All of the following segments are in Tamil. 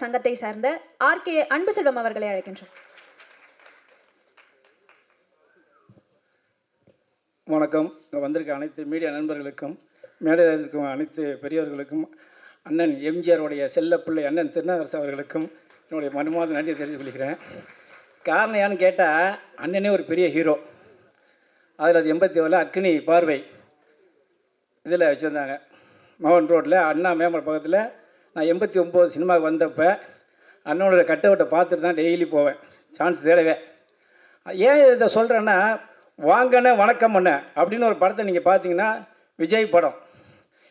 சங்கத்தை சார்ந்த RK அன்புசெல்வம் அவர்களை அழைக்கின்றோம். வணக்கம். வந்திருக்க அனைத்து மீடியா நண்பர்களுக்கும், மேடையில் இருக்கும் அனைத்து பெரியவர்களுக்கும், அண்ணன் எம்ஜிஆருடைய செல்லப்பிள்ளை அண்ணன் திருநாகரசு அவர்களுக்கும் என்னுடைய மனமார்ந்த நன்றியை தெரிவித்து கொள்கிறேன். காரணம் ஏன்னு கேட்டால், அண்ணனே ஒரு பெரிய ஹீரோ. அதில் அது 87 அக்னி பார்வை இதில் வச்சுருந்தாங்க, மோகன் ரோட்டில் அண்ணா மேம்பர் பக்கத்தில். நான் 89 சினிமாவுக்கு வந்தப்போ அண்ணனோட கட்டவுட்டை பார்த்துட்டு தான் டெய்லி போவேன், சான்ஸ் தேடவே. ஏன் இதை சொல்கிறேன்னா, வாங்கண்ணே வணக்கம் அண்ணே அப்படின்னு ஒரு படத்தை நீங்கள் பார்த்தீங்கன்னா, விஜய் படம்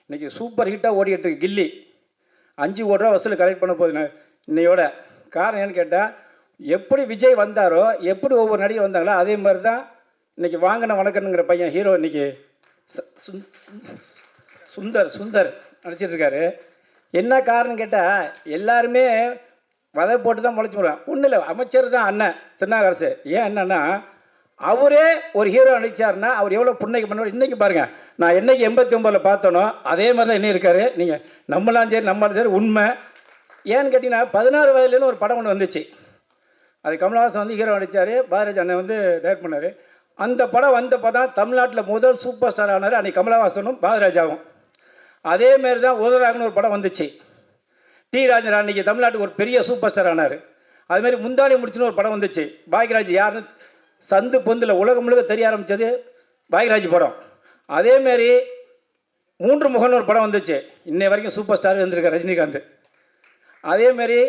இன்றைக்கி சூப்பர் ஹிட்டாக ஓடிக்கிட்டு இருக்கு. கில்லி 5 கோடி ரூபா வசூல் கலெக்ட் பண்ண போகுது இன்னையோட. காரணம் ஏன்னு கேட்டால், எப்படி விஜய் வந்தாரோ, எப்படி ஒவ்வொரு நடிகர் வந்தாங்களோ, அதே மாதிரி தான் இன்றைக்கி வாங்கண்ணே வணக்கம்ங்கிற பையன் ஹீரோ இன்றைக்கி சுந்தர் நடிச்சிட்ருக்காரு. என்ன காரணம் கேட்டால், எல்லாருமே வதை போட்டு தான் முளைச்சி போடுவான். ஒன்றும் இல்லை, அமைச்சர் தான் அண்ணன் திருநாகரசு. ஏன் என்னன்னா, அவரே ஒரு ஹீரோ நடித்தார்னா அவர் எவ்வளோ புண்ணைக்கு பண்ண. இன்றைக்கி பாருங்கள், நான் என்றைக்கு 89 பார்த்தனோ அதே மாதிரி தான் இன்னும் இருக்கார். நீங்கள் நம்மளாம் சரி உண்மை. ஏன்னு கேட்டிங்கன்னா, 16 வயதுலேன்னு ஒரு படம் ஒன்று வந்துச்சு. அது கமலஹாசன் வந்து ஹீரோ நடித்தார், பாரதி அண்ணன் வந்து டைரக்ட் பண்ணார். அந்த படம் வந்தப்போ தான் தமிழ்நாட்டில் முதல் சூப்பர் ஸ்டார் ஆனார் அன்றைக்கி கமலஹாசனும் பாரதிராஜாவும். அதேமாரி தான் உதராகனு ஒரு படம் வந்துச்சு. டி ராஜன் அன்றைக்கி தமிழ்நாட்டுக்கு ஒரு பெரிய சூப்பர் ஸ்டார் ஆனார். அதுமாரி முந்தானி முடிச்சுன்னு ஒரு படம் வந்துச்சு. பாக்யராஜ் யாருன்னு சந்து பொந்தில் உலகம் முழுக்க தெரிய ஆரம்பித்தது பாக்யராஜ் படம். அதேமாரி 3 முகன்னு ஒரு படம் வந்துச்சு, இன்னை வரைக்கும் சூப்பர் ஸ்டார் வந்திருக்கார் ரஜினிகாந்த். அதேமாரி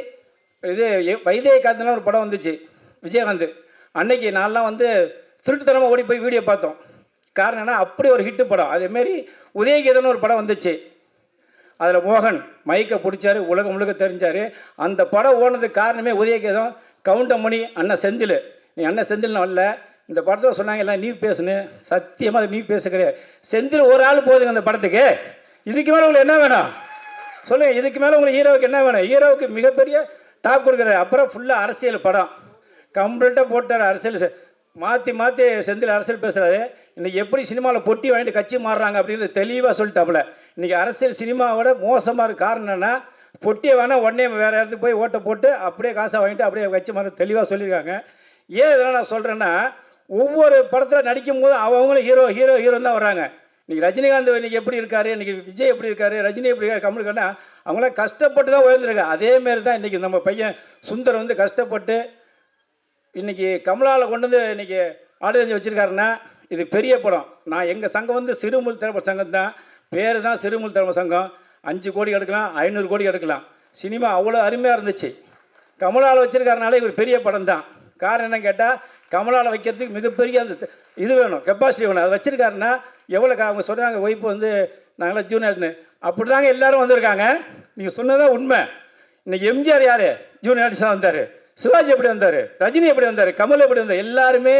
இது வைத்தியகாந்த்லாம் ஒரு படம் வந்துச்சு விஜயகாந்த். அன்னைக்கு நான்லாம் வந்து திருட்டுத்தனமாக ஓடி போய் வீடியோ பார்த்தோம். காரணம் என்ன, அப்படி ஒரு ஹிட்டு படம். அதேமாரி உதயகீதன்னு ஒரு படம் வந்துச்சு. அதில் மோகன் மைக்கை பிடிச்சாரு, உலகம் முழுக்க தெரிஞ்சார். அந்த படம் ஓடுனதுக்கு காரணமே உதயகீதம், கவுண்டமணி, அண்ணன் செந்தில். நீ அண்ணன் செந்தில்னு வரல, இந்த படத்தில் சொன்னாங்க எல்லாம் நீ பேசுன்னு. சத்தியமாக நீ பேச கிடையாது. செந்தில் ஒரு ஆள் போகுதுங்க அந்த படத்துக்கு. இதுக்கு மேலே உங்களுக்கு என்ன வேணும் சொல்லுங்கள்? இதுக்கு மேலே உங்களுக்கு ஹீரோவுக்கு என்ன வேணும்? ஹீரோவுக்கு மிகப்பெரிய டாப் கொடுக்குறாரு. அப்புறம் ஃபுல்லாக அரசியல் படம் கம்ப்ளீட்டாக போட்டார். அரசியல் மாற்றி செந்தில் அரசியல் பேசுகிறாரு. இன்றைக்கி எப்படி சினிமாவில் பொட்டி வாங்கிட்டு கட்சி மாறுறாங்க அப்படிங்கிறது தெளிவாக சொல்லிட்டாப்புல. இன்றைக்கி அரசியல் சினிமாவோட மோசமாக இருக்க காரணம் என்னென்னா, பொட்டியை வேணால் உடனே வேறு இடத்துக்கு போய் ஓட்டை போட்டு அப்படியே காசை வாங்கிட்டு அப்படியே கட்சி மாற தெளிவாக சொல்லியிருக்காங்க. ஏன் இதெல்லாம் நான் சொல்கிறேன்னா, ஒவ்வொரு படத்தில் நடிக்கும் போது அவங்களும் ஹீரோ தான் வர்றாங்க. இன்றைக்கி ரஜினிகாந்த் இன்றைக்கி எப்படி இருக்காரு, இன்றைக்கி விஜய் எப்படி இருக்காரு, ரஜினி எப்படி இருக்காரு, கமல் இருக்காருன்னா அவங்களாம் கஷ்டப்பட்டு தான் உயர்ந்துருக்காங்க. அதேமாரி தான் இன்றைக்கி நம்ம பையன் சுந்தர் வந்து கஷ்டப்பட்டு இன்றைக்கி கமலாவில் கொண்டு வந்து இன்றைக்கி ஆடியன்ஸ் வச்சுருக்காருன்னா, இது பெரிய படம். நான் எங்கள் சங்கம் வந்து சிறுமுல் திரைப்பட சங்கம் தான், பேர் தான் சிறுமுல் திரைப்பட சங்கம். 5 கோடி எடுக்கலாம், 500 கோடி எடுக்கலாம். சினிமா அவ்வளோ அருமையாக இருந்துச்சு. கமலாவில் வச்சுருக்காருனால இவர் பெரிய படம் தான். காரணம் என்னன்னு கேட்டால், கமலாவில் வைக்கிறதுக்கு மிகப்பெரிய அந்த இது வேணும், கெப்பாசிட்டி வேணும். அதை வச்சுருக்காருன்னா எவ்வளோ அவங்க சொன்னாங்க, ஒய்ஃபு வந்து நாங்களாம் ஜூனியர்னு. அப்படி தாங்க எல்லோரும் வந்திருக்காங்க. நீங்கள் சொன்னதான் உண்மை. இன்றைக்கி எம்ஜிஆர் யார் ஜூனியர் ஆர்டிஸ்டாக வந்தார், சிவாஜி எப்படி வந்தார், ரஜினி எப்படி வந்தார், கமல் எப்படி வந்தார், எல்லாருமே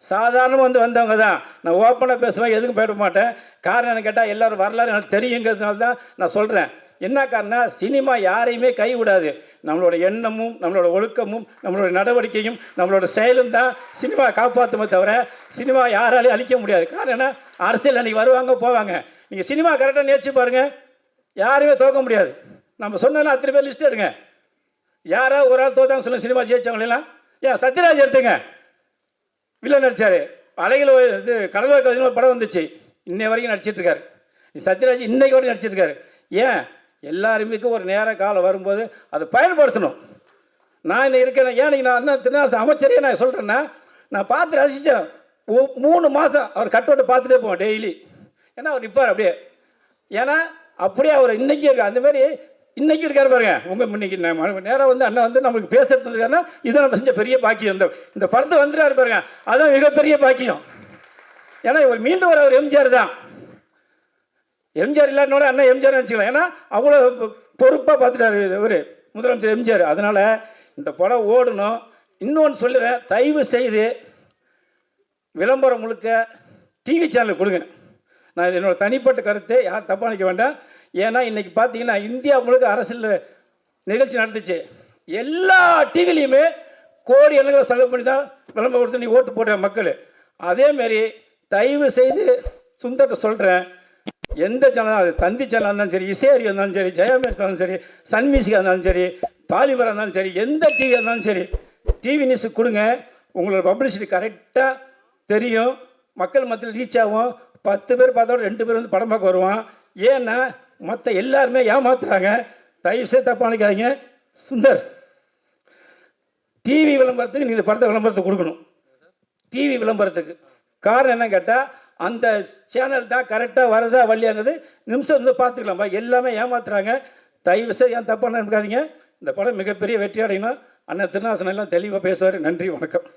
சாதாரணமாக வந்தவங்க தான். நான் ஓப்பனாக பேசுவேன், எதுக்கும் போயிட மாட்டேன். காரணம் என்னன்னு கேட்டால், எல்லோரும் வரலாறு எனக்கு தெரியுங்கிறதுனால தான் நான் சொல்கிறேன். என்ன காரணம், சினிமா யாரையுமே கைவிடாது. நம்மளோட எண்ணமும், நம்மளோட ஒழுக்கமும், நம்மளோட நடவடிக்கையும், நம்மளோட செயலும் தான் சினிமா காப்பாற்றுமே தவிர சினிமா யாராலையும் அழிக்க முடியாது. காரணம் என்ன, அரசியல் அன்றைக்கி வருவாங்க போவாங்க. நீங்கள் சினிமா கரெக்டாக நேர்ச்சி பாருங்கள், யாரையுமே தோக்க முடியாது. நம்ம சொன்னாலும் அத்தனை பேர் லிஸ்ட் எடுங்க, யாராவது ஒரு ஆள் தோத்தாங்க சொல்லுங்கள். சினிமா ஜெயிச்சவங்களெல்லாம் ஏன் சத்யராஜ் எடுத்துங்க, வில்லன் நடித்தார். அலைகள் இது கடலோர கவிதைன்னு ஒரு படம் வந்துச்சு, இன்னை வரைக்கும் நடிச்சிட்ருக்காரு. சத்யராஜ் இன்னைக்கு வரைக்கும் நடிச்சிட்ருக்காரு. ஏன், எல்லாருமே ஒரு நேர காலம் வரும்போது அதை பயன்படுத்தணும். நான் இன்னும் இருக்கேன். ஏன் நான் அண்ணன் திருநாகரசு அமைச்சரே நான் சொல்கிறேன்னா, நான் பார்த்து ரசித்தேன். 3 மாதம் அவர் கட்டோட்டை பார்த்துட்டே போவேன் டெய்லி. ஏன்னா அவர் நிற்பார் அப்படியே. ஏன்னா அப்படியே அவர் இன்றைக்கி இருக்கார். அந்தமாரி இன்றைக்கி இருக்கார் பாருங்க. உங்கள் இன்னைக்கு நேரம் வந்து அண்ணன் வந்து நம்மளுக்கு பேசுறது இருக்காருன்னா, இதை நம்ம செஞ்ச பெரிய பாக்கியம். இந்த படத்தை வந்துட்டாரு பாருங்க, அதுதான் மிகப்பெரிய பாக்கியம். ஏன்னா இவர் மீண்டும் அவர் எம்ஜிஆர் தான். எம்ஜிஆர் இல்லாட்டினோட அண்ணன் எம்ஜிஆர் நினச்சிக்கலாம். ஏன்னா அவ்வளோ பொறுப்பாக பார்த்துட்டாரு இவர் முதலமைச்சர் எம்ஜிஆர். அதனால் இந்த படம் ஓடணும். இன்னொன்று சொல்லுறேன், தயவு செய்து விளம்பரம் முழுக்க டிவி சேனலுக்கு கொடுங்க. நான் இது என்னோடய தனிப்பட்ட கருத்தை யார் தப்பாக நினைக்க வேண்டாம். ஏன்னா இன்றைக்கி பார்த்தீங்கன்னா இந்தியா முழுக்க அரசியல் நிகழ்ச்சி நடந்துச்சு. எல்லா டிவிலையுமே கோடி எண்ணங்களை செலவு பண்ணி தான் விளம்பரம் கொடுத்து நீ ஓட்டு போடுற மக்கள். அதேமாரி தயவு செய்து சுந்தர்கிட்ட சொல்கிறேன், எந்த சேனல், அது தந்தி சேனலாக இருந்தாலும் சரி, இசையறிவு இருந்தாலும் சரி, ஜெயமேஷ் இருந்தாலும் சரி, சன் மியூசிக்காக இருந்தாலும் சரி, பாலிமரம் இருந்தாலும் சரி, எந்த டிவியாக இருந்தாலும் சரி, டிவி நியூஸு கொடுங்க. உங்களோட பப்ளிசிட்டி கரெக்டாக தெரியும், மக்கள் மத்தியில் ரீச் ஆகும். 10 பேர் பார்த்தோட 2 பேர் வந்து படம் பார்க்க வருவான். ஏன்னா மற்ற எல்லாருமே ஏமாத்துறாங்க. தயவுசெய்து தப்பாக நினைக்காதீங்க. சுந்தர், டிவி விளம்பரத்துக்கு நீங்கள் படத்தை விளம்பரத்தை கொடுக்கணும். டிவி விளம்பரத்துக்கு காரணம் என்னன்னு கேட்டால், அந்த சேனல் தான் கரெக்டாக வருதா வரலையாங்கிறது நிமிஷம் வந்து பார்த்துக்கலாம்ப்பா. எல்லாமே ஏமாத்துறாங்க. தயவுசெய்து ஏன் தப்பாக நினைக்காதீங்க. இந்த படம் மிகப்பெரிய வெற்றி அடையணும். அண்ணன் திருநாசனம் எல்லாம் தெளிவாக பேசுவார். நன்றி, வணக்கம்.